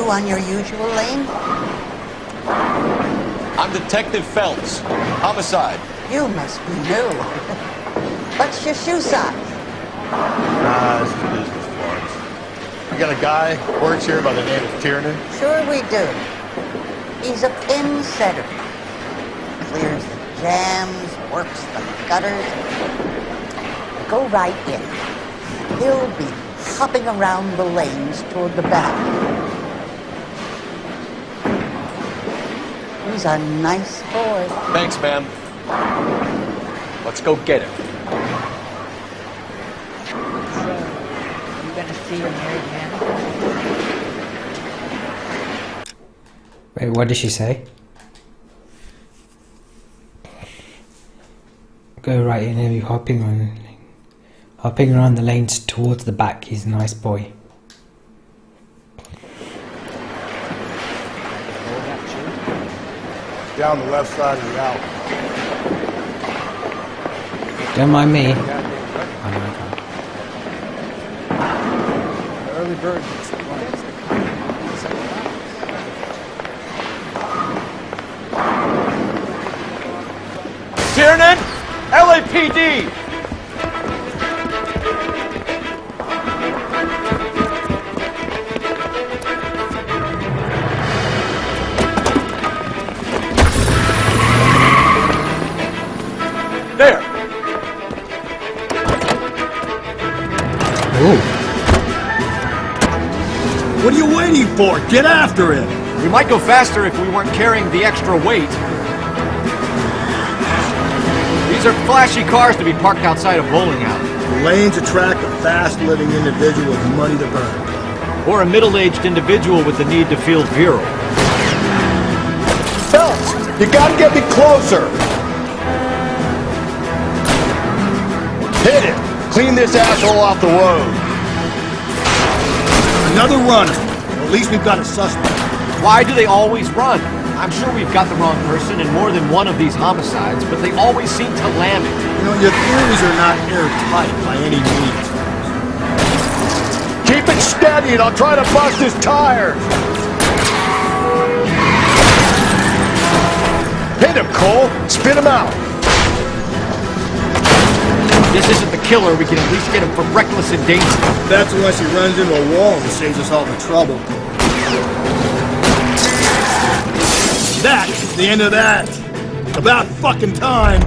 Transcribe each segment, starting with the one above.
through on your usual lane? I'm Detective Phelps. Homicide. You must be new. What's your shoe size? This is business, Florence. We got a guy who works here by the name of Tiernan. Sure we do. He's a pin setter. Clears the jams, works the gutters. Go right in. He'll be hopping around the lanes toward the back. He's a nice boy. Thanks, ma'am. Let's go get him. You gonna see your married man? Wait, what did she say? Go right in and be hopping around the lanes towards the back. He's a nice boy. Down the left side of the alley. Don't mind me. Oh, no, I can't. Early bird gets the Tiernan! LAPD! There! Ooh. What are you waiting for? Get after him! We might go faster if we weren't carrying the extra weight. These are flashy cars to be parked outside a bowling alley. The lanes attract a fast-living individual with money to burn. Or a middle-aged individual with the need to feel virile. Phelps, you gotta get me closer! Hit it! Clean this asshole off the road! Another runner. At least we've got a suspect. Why do they always run? I'm sure we've got the wrong person in more than one of these homicides, but they always seem to lam it. You know, your theories are not airtight by any means. Keep it steady and I'll try to bust his tires! Hit him, Cole! Spit him out! This isn't the killer, we can at least get him for reckless endangerment. That's unless he runs into a wall and saves us all the trouble. That's the end of that. About fucking time.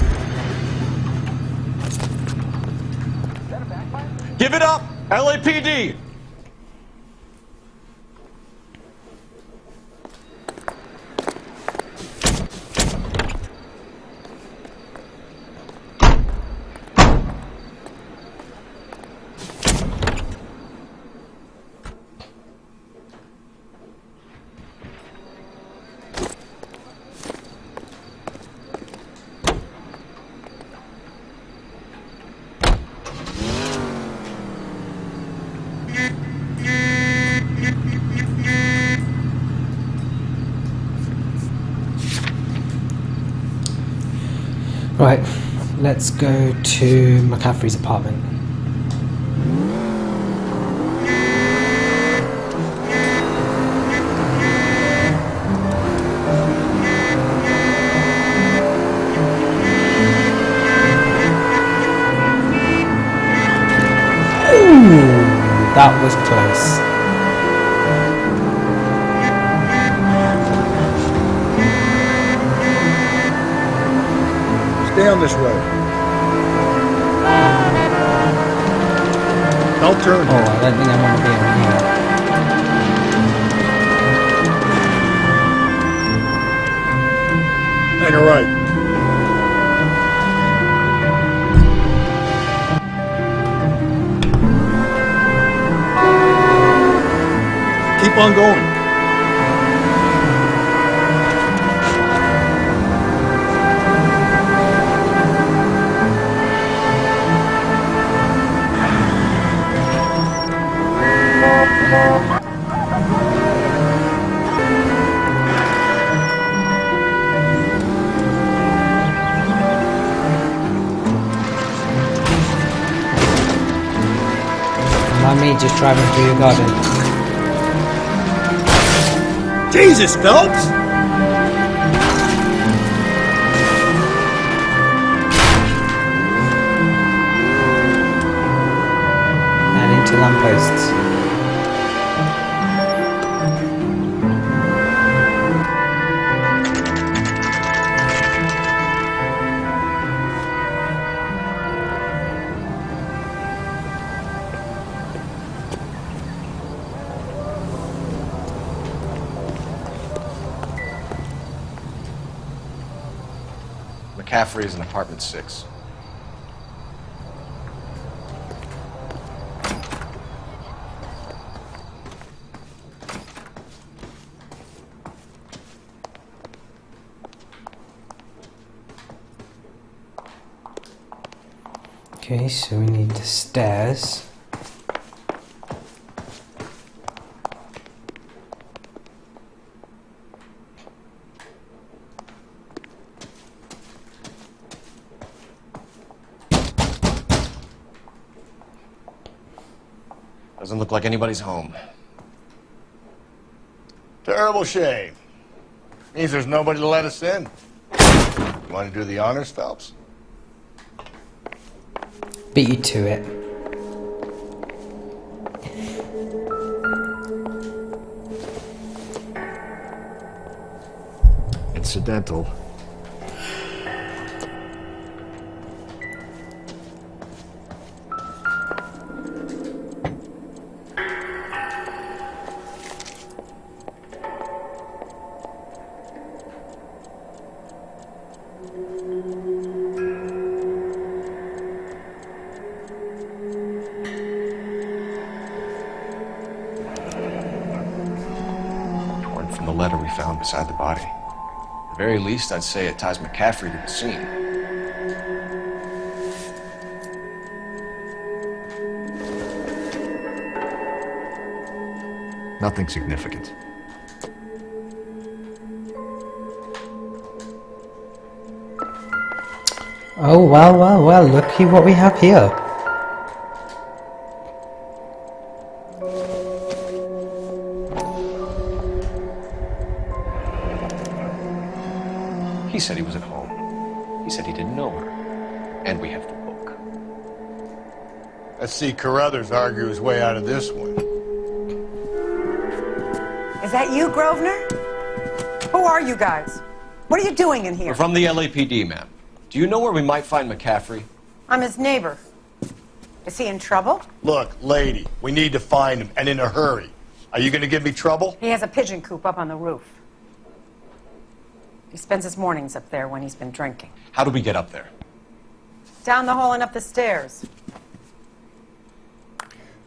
Give it up, LAPD! Right, let's go to McCaffrey's apartment. Ooh, that was close. Stay on this road. Don't turn. Oh, I don't think I want to be in here. Hang a right. Keep on going. Not me just driving through your garden. Jesus, Phelps! And into lampposts. McCaffrey is in apartment 6. Okay, so we need the stairs. Doesn't look like anybody's home. Terrible shame. Means there's nobody to let us in. You want to do the honors, Phelps? Beat you to it. Incidental. Torn from the letter we found beside the body. At the very least, I'd say it ties McCaffrey to the scene. Nothing significant. Oh, well, looky what we have here. He said he was at home. He said he didn't know her. And we have the book. Let's see Carruthers argue his way out of this one. Is that you, Grosvenor? Who are you guys? What are you doing in here? We're from the LAPD, ma'am. Do you know where we might find McCaffrey? I'm his neighbor. Is he in trouble? Look, lady, we need to find him, and in a hurry. Are you going to give me trouble? He has a pigeon coop up on the roof. He spends his mornings up there when he's been drinking. How do we get up there? Down the hall and up the stairs.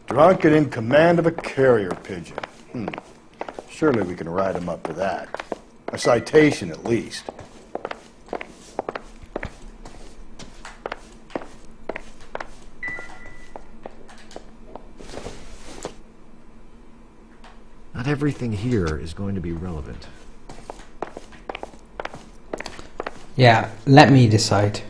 Drunk and in command of a carrier pigeon. Surely we can write him up for that. A citation, at least. Not everything here is going to be relevant. Yeah, let me decide.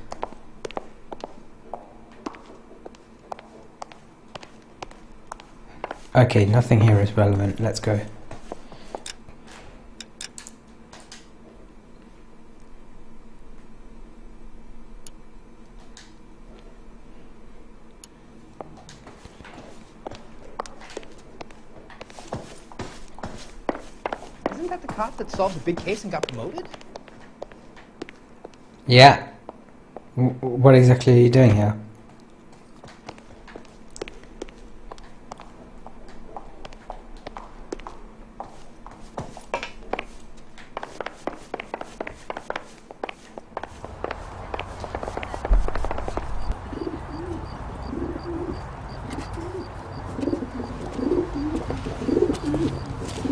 Okay, nothing here is relevant. Let's go. Isn't that the cop that solved the big case and got promoted? Yeah. What exactly are you doing here?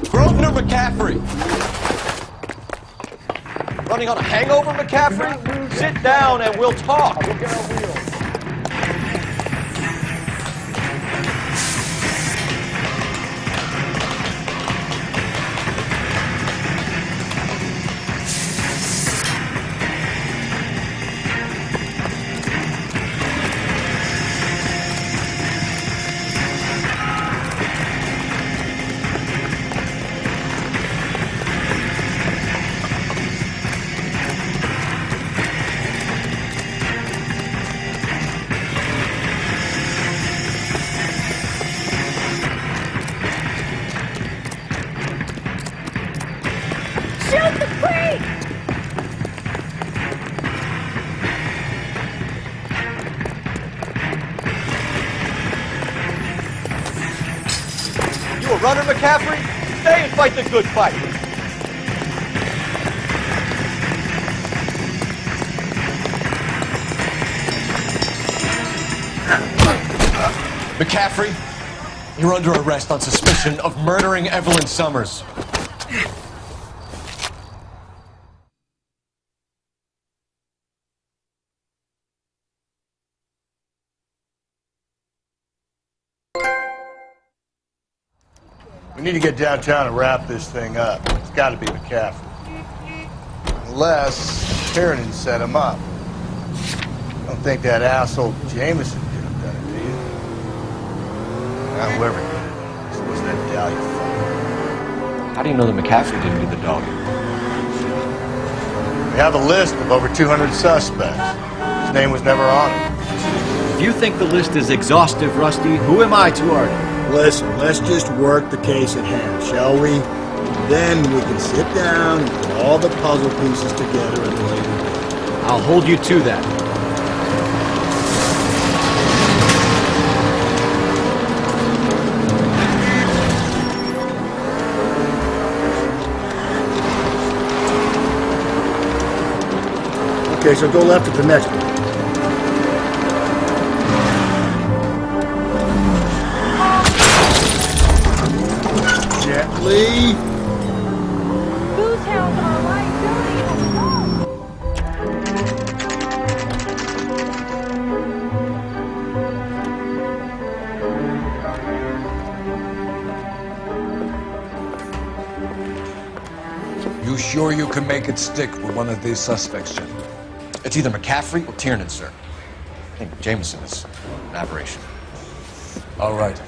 Grosvenor McCaffrey! Running on a hangover, McCaffrey? Sit down and we'll talk. Shoot the creek! You a runner, McCaffrey? Stay and fight the good fight. McCaffrey, you're under arrest on suspicion of murdering Evelyn Summers. We need to get downtown and wrap this thing up. It's got to be McCaffrey. Unless Tiernan set him up. I don't think that asshole Jameson could have done it, do you? Now, whoever did it, this was that Dahlia fucker. How do you know that McCaffrey didn't do the dog? We have a list of over 200 suspects. His name was never on it. If you think the list is exhaustive, Rusty, who am I to argue? Listen, let's just work the case at hand, shall we? Then we can sit down and put all the puzzle pieces together at a later date. I'll hold you to that. Okay, so go left at the next one. Gently. Whose house are right? Dirty. You sure you can make it stick with one of these suspects, Jim? It's either McCaffrey or Tiernan, sir. I think Jameson is an aberration. All right.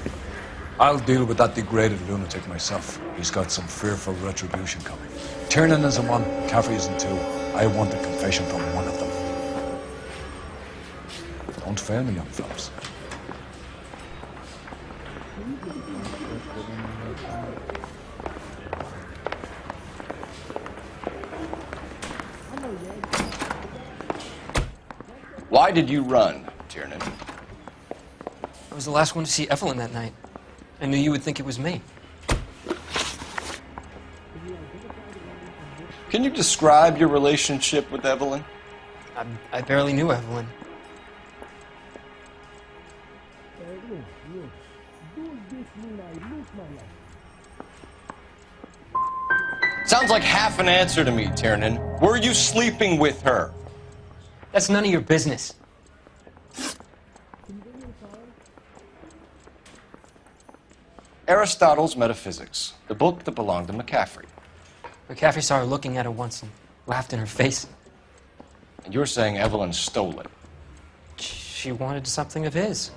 I'll deal with that degraded lunatic myself. He's got some fearful retribution coming. Tiernan isn't one, McCaffrey isn't two. I want a confession from one of them. Don't fail me, young fellas. Why did you run, Tiernan? I was the last one to see Evelyn that night. I knew you would think it was me. Can you describe your relationship with Evelyn? I barely knew Evelyn. Sounds like half an answer to me, Tiernan. Were you sleeping with her? That's none of your business. Aristotle's Metaphysics, the book that belonged to McCaffrey. McCaffrey saw her looking at it once and laughed in her face. And you're saying Evelyn stole it. She wanted something of his.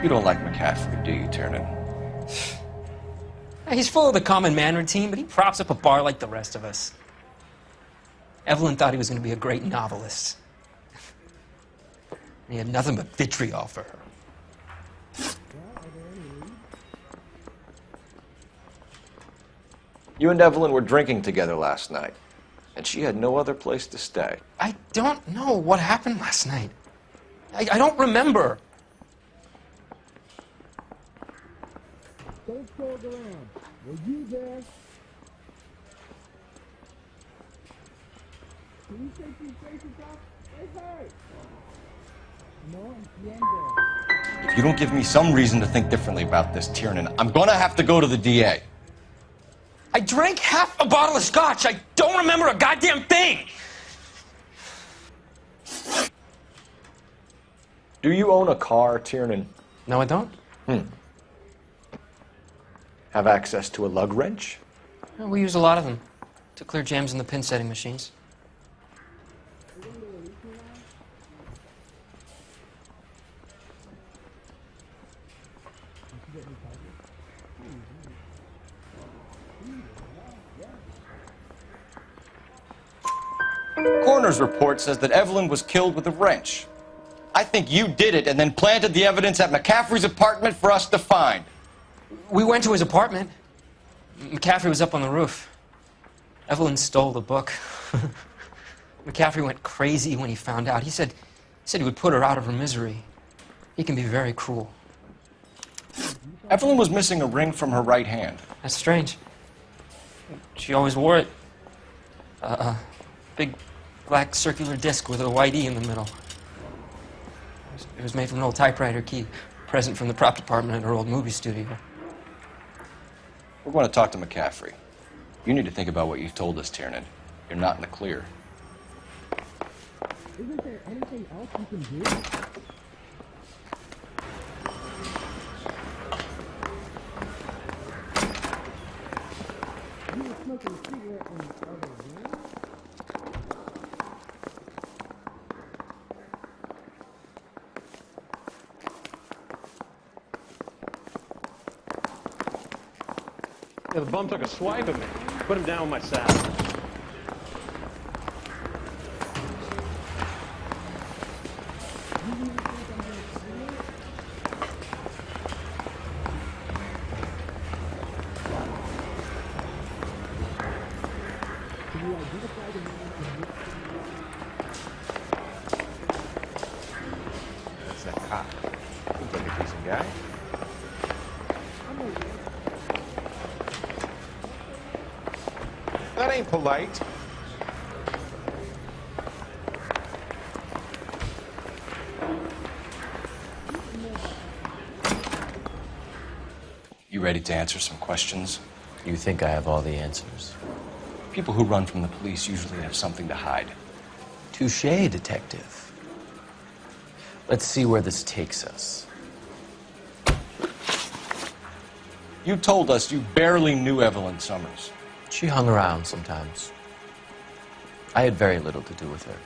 You don't like McCaffrey, do you, Tiernan? He's full of the common man routine, but he props up a bar like the rest of us. Evelyn thought he was going to be a great novelist. He had nothing but vitriol for her. You and Evelyn were drinking together last night, and she had no other place to stay. I don't know what happened last night. I don't remember. Don't hold around. Were you there? Can you take these faces off? Hey! No, entiendo. If you don't give me some reason to think differently about this, Tiernan, I'm gonna have to go to the DA. I drank half a bottle of scotch. I don't remember a goddamn thing. Do you own a car, Tiernan? No, I don't. have access to a lug wrench? Well, we use a lot of them to clear jams in the pin setting machines. Coroner's report says that Evelyn was killed with a wrench. I think you did it and then planted the evidence at McCaffrey's apartment for us to find. We went to his apartment. McCaffrey was up on the roof. Evelyn stole the book. McCaffrey went crazy when he found out. He said he would put her out of her misery. He can be very cruel. Evelyn was missing a ring from her right hand. That's strange. She always wore it. Big black circular disc with a white E in the middle. It was made from an old typewriter key, present from the prop department at her old movie studio. We're going to talk to McCaffrey. You need to think about what you've told us, Tiernan. You're not in the clear. Isn't there anything else you can do? You were smoking a cigarette in the other room? Yeah, the bum took a swipe at me. Put him down with my saddle. That's that cop. Seems like a decent guy. That ain't polite. You ready to answer some questions? You think I have all the answers? People who run from the police usually have something to hide. Touché, detective. Let's see where this takes us. You told us you barely knew Evelyn Summers. She hung around sometimes. I had very little to do with her.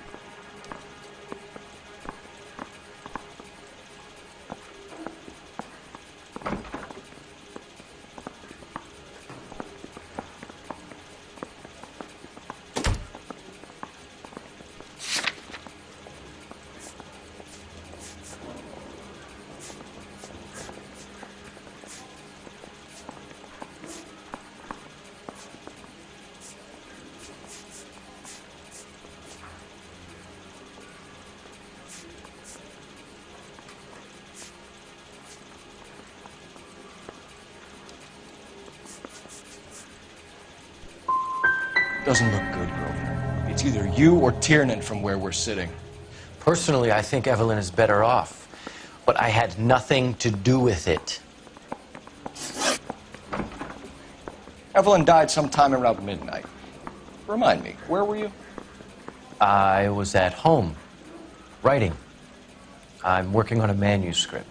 Doesn't look good, Grosvenor. It's either you or Tiernan from where we're sitting. Personally, I think Evelyn is better off, but I had nothing to do with it. Evelyn died sometime around midnight. Remind me, where were you? I was at home, writing. I'm working on a manuscript.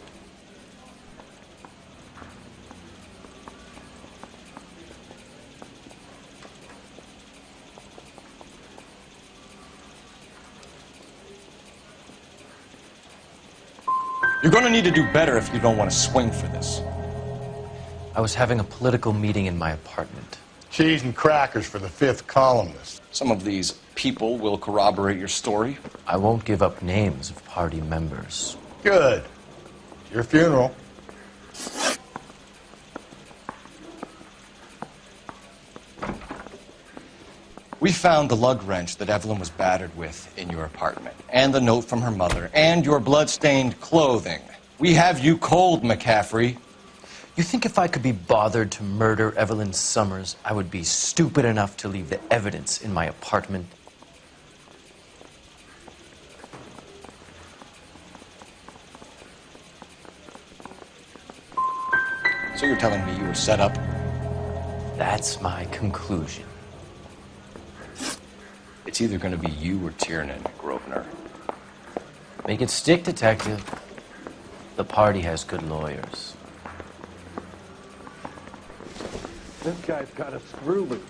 You're going to need to do better if you don't want to swing for this. I was having a political meeting in my apartment. Cheese and crackers for the fifth columnist. Some of these people will corroborate your story. I won't give up names of party members. Good. Your funeral. We found the lug wrench that Evelyn was battered with in your apartment, and the note from her mother, and your blood-stained clothing. We have you cold, McCaffrey. You think if I could be bothered to murder Evelyn Summers, I would be stupid enough to leave the evidence in my apartment? So you're telling me you were set up? That's my conclusion. It's either going to be you or Tiernan, Grosvenor. Make it stick, detective. The party has good lawyers. This guy's got a screw loose.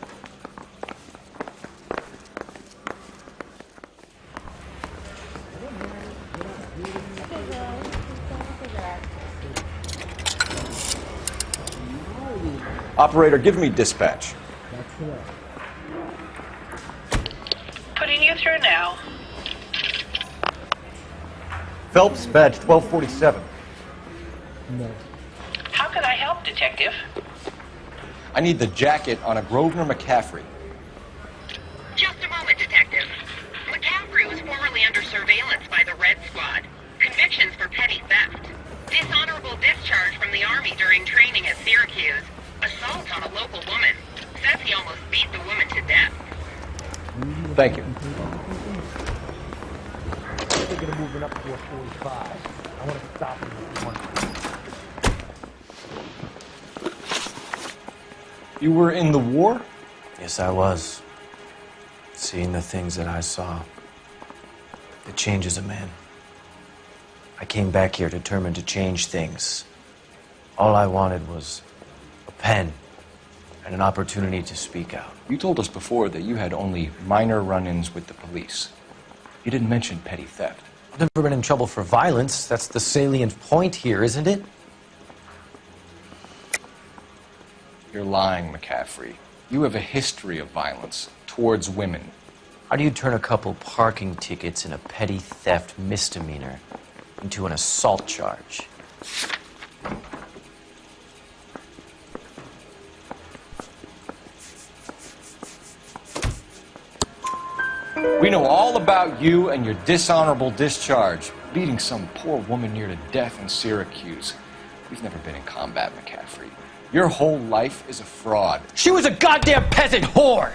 Operator, give me dispatch. Putting you through now. Phelps, badge 1247. No. How can I help, Detective? I need the jacket on a Grosvenor McCaffrey. Just a moment, Detective. McCaffrey was formerly under surveillance by the Red Squad. Convictions for petty theft. Dishonorable discharge from the Army during training at Syracuse. Assault on a local woman. Says he almost beat the woman to death. Thank you. They're gonna move it up to a 45. I want to stop them if you want. You were in the war? Yes, I was. Seeing the things that I saw. It changes a man. I came back here determined to change things. All I wanted was a pen and an opportunity to speak out. You told us before that you had only minor run-ins with the police. You didn't mention petty theft. I've never been in trouble for violence. That's the salient point here, isn't it? You're lying, McCaffrey. You have a history of violence towards women. How do you turn a couple parking tickets and a petty theft misdemeanor into an assault charge? We know all about you and your dishonorable discharge, beating some poor woman near to death in Syracuse. You've never been in combat, McCaffrey. Your whole life is a fraud. She was a goddamn peasant whore!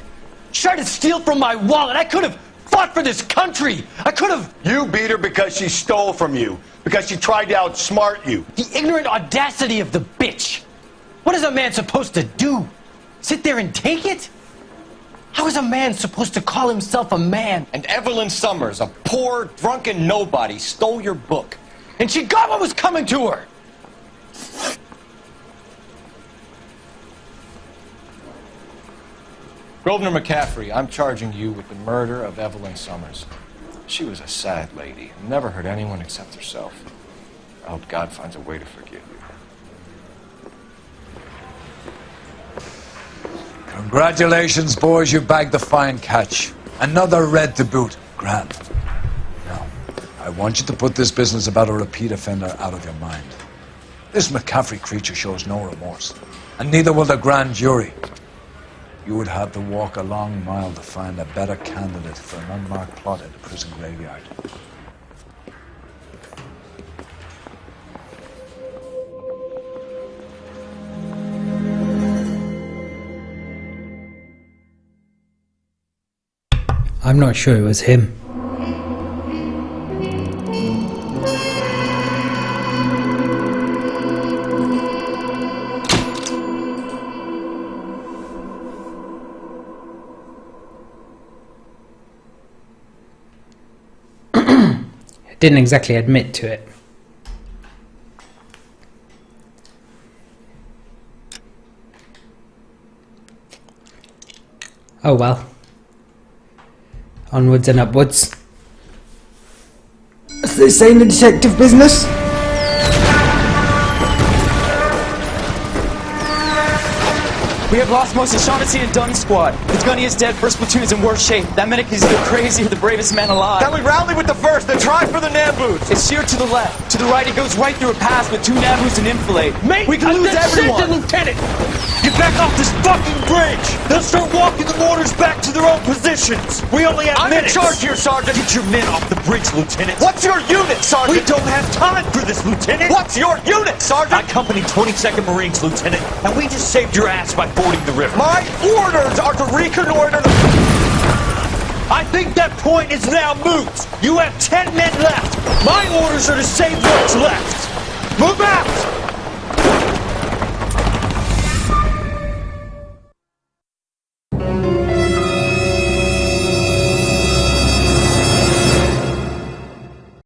She tried to steal from my wallet! I could have fought for this country! I could have... You beat her because she stole from you. Because she tried to outsmart you. The ignorant audacity of the bitch! What is a man supposed to do? Sit there and take it? How is a man supposed to call himself a man? And Evelyn Summers, a poor, drunken nobody, stole your book. And she got what was coming to her! Grosvenor McCaffrey, I'm charging you with the murder of Evelyn Summers. She was a sad lady, never hurt anyone except herself. I hope God finds a way to forgive you. Congratulations, boys, you bagged the fine catch. Another red to boot. Grand. Now, I want you to put this business about a repeat offender out of your mind. This McCaffrey creature shows no remorse, and neither will the grand jury. You would have to walk a long mile to find a better candidate for an unmarked plot in the prison graveyard. I'm not sure it was him. Didn't exactly admit to it. Oh well. Onwards and upwards. As they say in the detective business. We have lost most of Shaughnessy and Dunn's squad. The gunny is dead, first platoon is in worse shape. That medic is either crazy or the bravest man alive. Then we rally with the first, then try for the Nambus! It's sheer to the left. To the right, it goes right through a pass with 2 Nambus and enfilade. Mate, we can lose everyone! Lieutenant! Get back off this fucking bridge! They'll start walking the mortars back to their own positions! We only have minutes! I'm in charge here, Sergeant! Get your men off the bridge, Lieutenant! What's your unit, Sergeant? We don't have time for this, Lieutenant! What's your unit, Sergeant? I company 22nd Marines, Lieutenant, and we just saved your ass by fording the river. My orders are to reconnoiter the... I think that point is now moot! You have 10 men left! My orders are to save what's left! Move out!